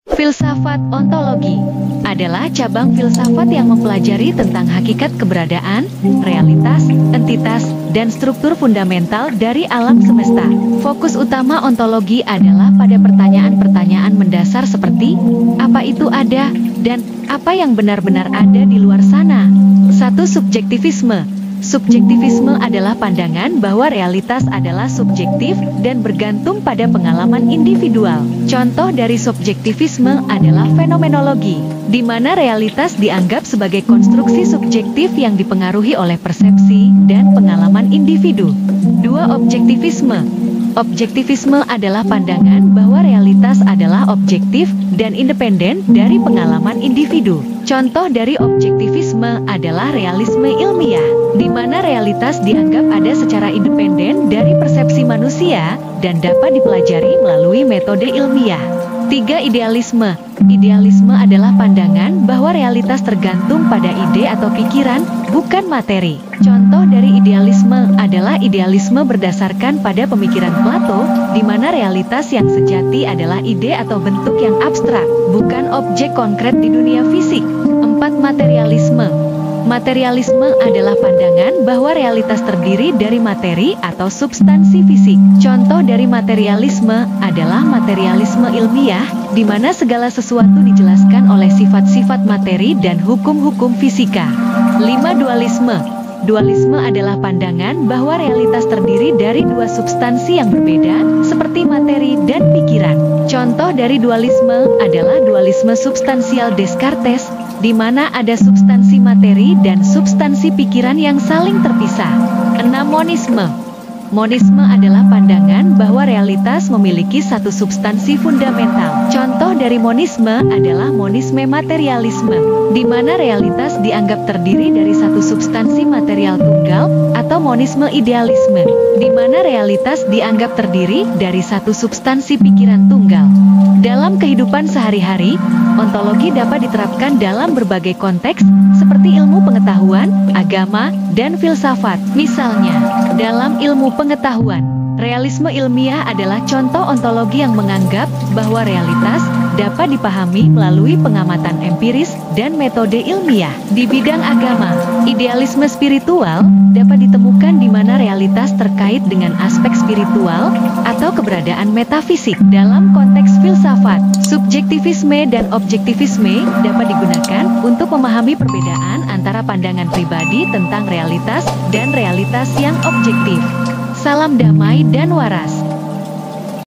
Filsafat ontologi adalah cabang filsafat yang mempelajari tentang hakikat keberadaan, realitas, entitas, dan struktur fundamental dari alam semesta. Fokus utama ontologi adalah pada pertanyaan-pertanyaan mendasar seperti, apa itu ada, dan apa yang benar-benar ada di luar sana. 1. Subjektivisme. Subjektivisme adalah pandangan bahwa realitas adalah subjektif dan bergantung pada pengalaman individual. Contoh dari subjektivisme adalah fenomenologi, di mana realitas dianggap sebagai konstruksi subjektif yang dipengaruhi oleh persepsi dan pengalaman individu. 2. Objektivisme. Objektivisme adalah pandangan bahwa realitas adalah objektif dan independen dari pengalaman individu. Contoh dari objektivisme adalah realisme ilmiah, di mana realitas dianggap ada secara independen dari persepsi manusia dan dapat dipelajari melalui metode ilmiah. 3. Idealisme. Idealisme adalah pandangan bahwa realitas tergantung pada ide atau pikiran, bukan materi. Contoh dari idealisme adalah idealisme berdasarkan pada pemikiran Plato, di mana realitas yang sejati adalah ide atau bentuk yang abstrak, bukan objek konkret di dunia fisik. 4. Materialisme. Materialisme adalah pandangan bahwa realitas terdiri dari materi atau substansi fisik. Contoh dari materialisme adalah materialisme ilmiah, di mana segala sesuatu dijelaskan oleh sifat-sifat materi dan hukum-hukum fisika. 5. Dualisme. Dualisme adalah pandangan bahwa realitas terdiri dari dua substansi yang berbeda, seperti materi dan pikiran. Contoh dari dualisme adalah dualisme substansial Descartes, di mana ada substansi materi dan substansi pikiran yang saling terpisah. 6. Monisme. Monisme adalah pandangan bahwa realitas memiliki satu substansi fundamental. Contoh dari monisme adalah monisme materialisme, di mana realitas dianggap terdiri dari satu substansi material tunggal, atau monisme idealisme, di mana realitas dianggap terdiri dari satu substansi pikiran tunggal. Dalam kehidupan sehari-hari, ontologi dapat diterapkan dalam berbagai konteks, seperti ilmu pengetahuan, agama, dan filsafat. Misalnya, dalam ilmu pengetahuan, realisme ilmiah adalah contoh ontologi yang menganggap bahwa realitas dapat dipahami melalui pengamatan empiris dan metode ilmiah. Di bidang agama, idealisme spiritual dapat ditemukan di mana realitas terkait dengan aspek spiritual atau keberadaan metafisik. Dalam konteks filsafat, subjektivisme dan objektivisme dapat digunakan untuk memahami perbedaan antara pandangan pribadi tentang realitas dan realitas yang objektif. Salam damai dan waras.